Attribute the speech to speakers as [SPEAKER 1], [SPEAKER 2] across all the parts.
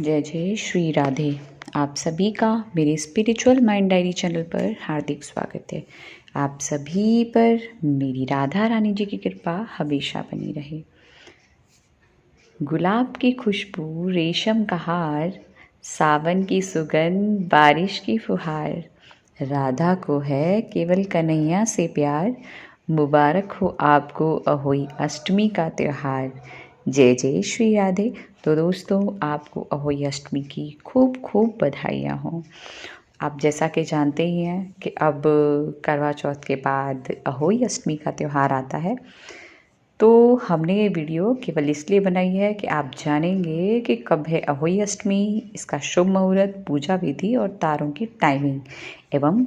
[SPEAKER 1] जय जय श्री राधे। आप सभी का मेरे स्पिरिचुअल माइंड डायरी चैनल पर हार्दिक स्वागत है। आप सभी पर मेरी राधा रानी जी की कृपा हमेशा बनी रहे। गुलाब की खुशबू, रेशम का हार, सावन की सुगंध, बारिश की फुहार, राधा को है केवल कन्हैया से प्यार, मुबारक हो आपको अहोई अष्टमी का त्योहार। जय जय श्री राधे। तो दोस्तों, आपको अहोई अष्टमी की खूब खूब बधाइयाँ हों। आप जैसा कि जानते ही हैं कि अब करवा चौथ के बाद अहोई अष्टमी का त्यौहार आता है। तो हमने ये वीडियो केवल इसलिए बनाई है कि आप जानेंगे कि कब है अहोई अष्टमी, इसका शुभ मुहूर्त, पूजा विधि और तारों की टाइमिंग एवं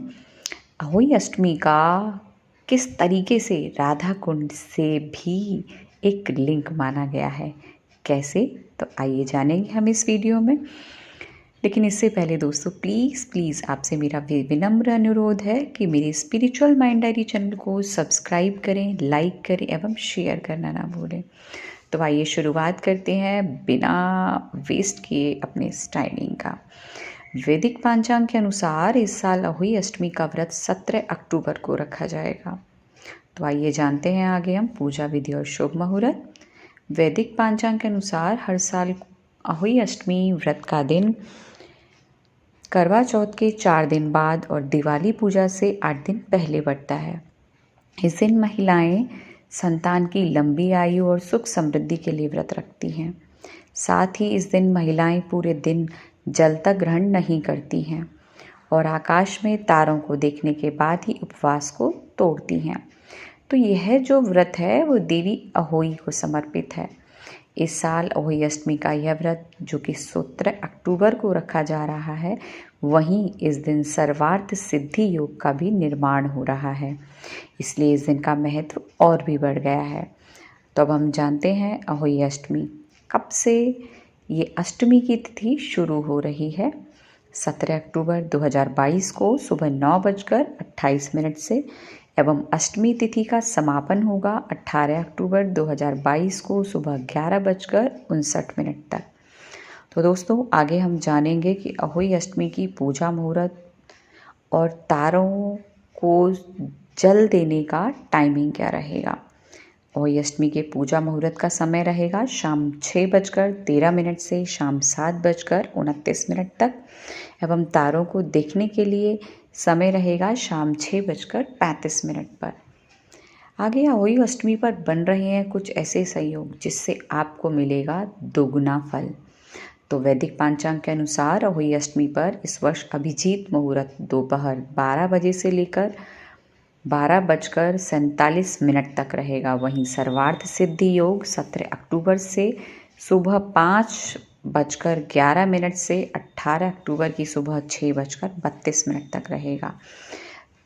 [SPEAKER 1] अहोई अष्टमी का किस तरीके से राधा कुंड से भी एक लिंक माना गया है। कैसे, तो आइए जानेंगे हम इस वीडियो में। लेकिन इससे पहले दोस्तों, प्लीज़ आपसे मेरा विनम्र अनुरोध है कि मेरे स्पिरिचुअल माइंड डायरी चैनल को सब्सक्राइब करें, लाइक करें एवं शेयर करना ना भूलें। तो आइए शुरुआत करते हैं बिना वेस्ट किए अपने टाइमिंग का। वैदिक पंचांग के अनुसार इस साल अहोई अष्टमी का व्रत 17 अक्टूबर को रखा जाएगा। तो आइए जानते हैं आगे हम पूजा विधि और शुभ मुहूर्त। वैदिक पंचांग के अनुसार हर साल अहोई अष्टमी व्रत का दिन करवा चौथ के 4 दिन बाद और दिवाली पूजा से 8 दिन पहले बढ़ता है। इस दिन महिलाएं संतान की लंबी आयु और सुख समृद्धि के लिए व्रत रखती हैं। साथ ही इस दिन महिलाएं पूरे दिन जल तक ग्रहण नहीं करती हैं और आकाश में तारों को देखने के बाद ही उपवास को तोड़ती हैं। तो यह जो व्रत है वो देवी अहोई को समर्पित है। इस साल अहोई अष्टमी का यह व्रत जो कि 17 अक्टूबर को रखा जा रहा है, वहीं इस दिन सर्वार्थ सिद्धि योग का भी निर्माण हो रहा है, इसलिए इस दिन का महत्व और भी बढ़ गया है। तो अब हम जानते हैं अहोई अष्टमी कब से ये अष्टमी की तिथि शुरू हो रही है। 17 अक्टूबर 2022 को सुबह 9:28 से एवं अष्टमी तिथि का समापन होगा 18 अक्टूबर 2022 को सुबह 11:59 तक। तो दोस्तों, आगे हम जानेंगे कि अहोई अष्टमी की पूजा मुहूर्त और तारों को जल देने का टाइमिंग क्या रहेगा। अहोई अष्टमी के पूजा मुहूर्त का समय रहेगा शाम 6:13 से शाम 7:29 तक एवं तारों को देखने के लिए समय रहेगा शाम 6:35 पर। आगे अहोई अष्टमी पर बन रहे हैं कुछ ऐसे संयोग जिससे आपको मिलेगा दोगुना फल। तो वैदिक पंचांग के अनुसार अहोई अष्टमी पर इस वर्ष अभिजीत मुहूर्त दोपहर 12 बजे से लेकर 12:47 तक रहेगा। वहीं सर्वार्थ सिद्धि योग 17 अक्टूबर से सुबह 5:11 से 18 अक्टूबर की सुबह 6:32 तक रहेगा।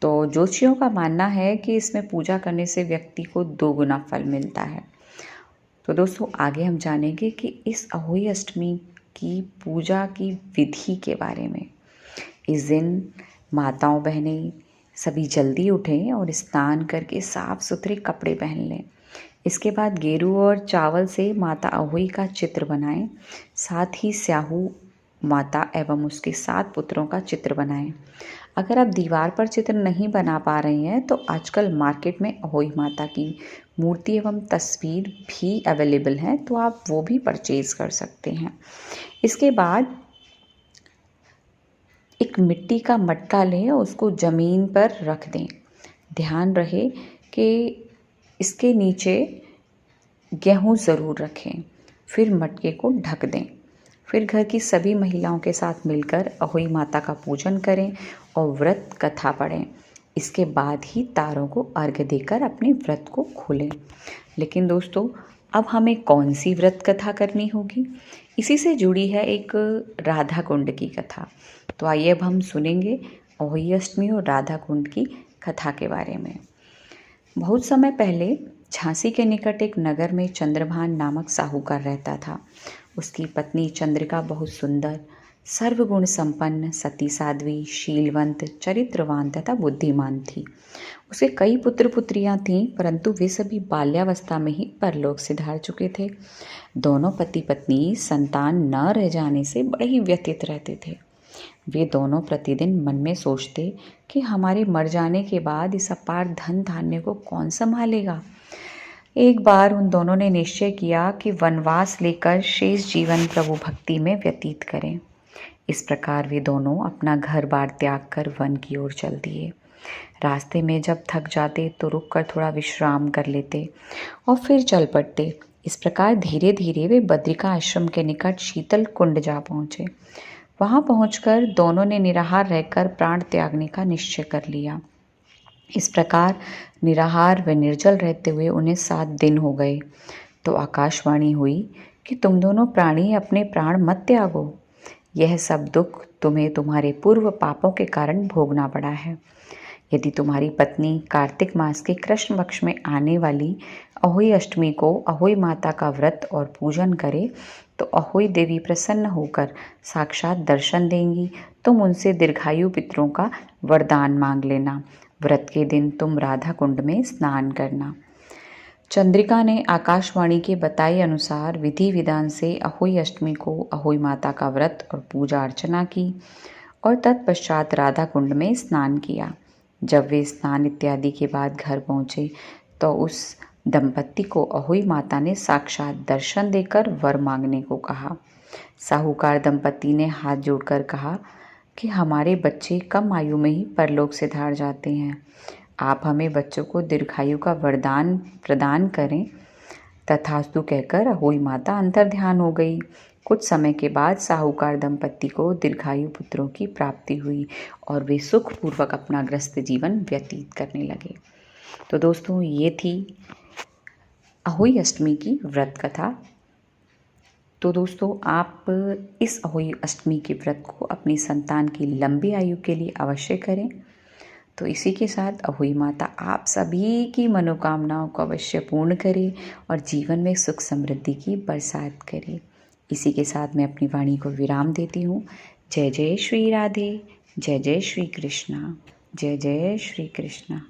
[SPEAKER 1] तो ज्योतिषियों का मानना है कि इसमें पूजा करने से व्यक्ति को 2 गुना फल मिलता है। तो दोस्तों, आगे हम जानेंगे कि इस अहोई अष्टमी की पूजा की विधि के बारे में। इस दिन माताओं बहनें सभी जल्दी उठें और स्नान करके साफ सुथरे कपड़े पहन लें। इसके बाद गेरू और चावल से माता अहोई का चित्र बनाएं। साथ ही स्याहू माता एवं उसके 7 पुत्रों का चित्र बनाएं। अगर आप दीवार पर चित्र नहीं बना पा रहे हैं तो आजकल मार्केट में अहोई माता की मूर्ति एवं तस्वीर भी अवेलेबल है, तो आप वो भी परचेज कर सकते हैं। इसके बाद एक मिट्टी का मटका लें और उसको ज़मीन पर रख दें। ध्यान रहे कि इसके नीचे गेहूँ ज़रूर रखें। फिर मटके को ढक दें। फिर घर की सभी महिलाओं के साथ मिलकर अहोई माता का पूजन करें और व्रत कथा पढ़ें। इसके बाद ही तारों को अर्घ्य देकर अपने व्रत को खोलें। लेकिन दोस्तों, अब हमें कौन सी व्रत कथा करनी होगी? इसी से जुड़ी है एक राधा कुंड की कथा। तो आइए अब हम सुनेंगे अहोई अष्टमी और राधा कुंड की कथा के बारे में। बहुत समय पहले झांसी के निकट एक नगर में चंद्रभान नामक साहूकार रहता था। उसकी पत्नी चंद्रिका बहुत सुंदर, सर्वगुण संपन्न, सती साध्वी, शीलवंत, चरित्रवान तथा बुद्धिमान थी। उसे कई पुत्र पुत्रियां थीं, परंतु वे सभी बाल्यावस्था में ही परलोक सिधार चुके थे। दोनों पति पत्नी संतान न रह जाने से बड़े ही व्यथित रहते थे। वे दोनों प्रतिदिन मन में सोचते कि हमारे मर जाने के बाद इस अपार धन धान्य को कौन संभालेगा। एक बार उन दोनों ने निश्चय किया कि वनवास लेकर शेष जीवन प्रभु भक्ति में व्यतीत करें। इस प्रकार वे दोनों अपना घर बार त्याग कर वन की ओर चल दिए। रास्ते में जब थक जाते तो रुककर थोड़ा विश्राम कर लेते और फिर चल पड़ते। इस प्रकार धीरे धीरे वे बद्रिका आश्रम के निकट शीतल कुंड जा पहुँचे। वहाँ पहुँचकर दोनों ने निराहार रहकर प्राण त्यागने का निश्चय कर लिया। इस प्रकार निराहार व निर्जल रहते हुए उन्हें 7 दिन हो गए। तो आकाशवाणी हुई कि तुम दोनों प्राणी अपने प्राण मत त्यागो। यह सब दुख तुम्हें तुम्हारे पूर्व पापों के कारण भोगना पड़ा है। यदि तुम्हारी पत्नी कार्तिक मास के कृष्ण पक्ष में आने वाली अहोई अष्टमी को अहोई माता का व्रत और पूजन करे तो अहोई देवी प्रसन्न होकर साक्षात दर्शन देंगी। तुम उनसे दीर्घायु पितरों का वरदान मांग लेना। व्रत के दिन तुम राधा कुंड में स्नान करना। चंद्रिका ने आकाशवाणी के बताए अनुसार विधि विधान से अहोई अष्टमी को अहोई माता का व्रत और पूजा अर्चना की और तत्पश्चात राधा कुंड में स्नान किया। जब वे स्नान इत्यादि के बाद घर पहुँचे तो उस दंपत्ति को अहोई माता ने साक्षात दर्शन देकर वर मांगने को कहा। साहूकार दंपत्ति ने हाथ जोड़कर कहा कि हमारे बच्चे कम आयु में ही परलोक सिधार जाते हैं। आप हमें बच्चों को दीर्घायु का वरदान प्रदान करें। तथास्तु कहकर अहोई माता अंतर्ध्यान हो गई। कुछ समय के बाद साहूकार दंपत्ति को दीर्घायु पुत्रों की प्राप्ति हुई और वे सुखपूर्वक अपना गृहस्थ जीवन व्यतीत करने लगे। तो दोस्तों, ये थी अहोई अष्टमी की व्रत कथा। तो दोस्तों, आप इस अहोई अष्टमी के व्रत को अपनी संतान की लंबी आयु के लिए अवश्य करें। तो इसी के साथ अहोई माता आप सभी की मनोकामनाओं को अवश्य पूर्ण करे और जीवन में सुख समृद्धि की बरसात करे। इसी के साथ मैं अपनी वाणी को विराम देती हूँ। जय जय श्री राधे, जय जय श्री कृष्णा, जय जय श्री कृष्णा।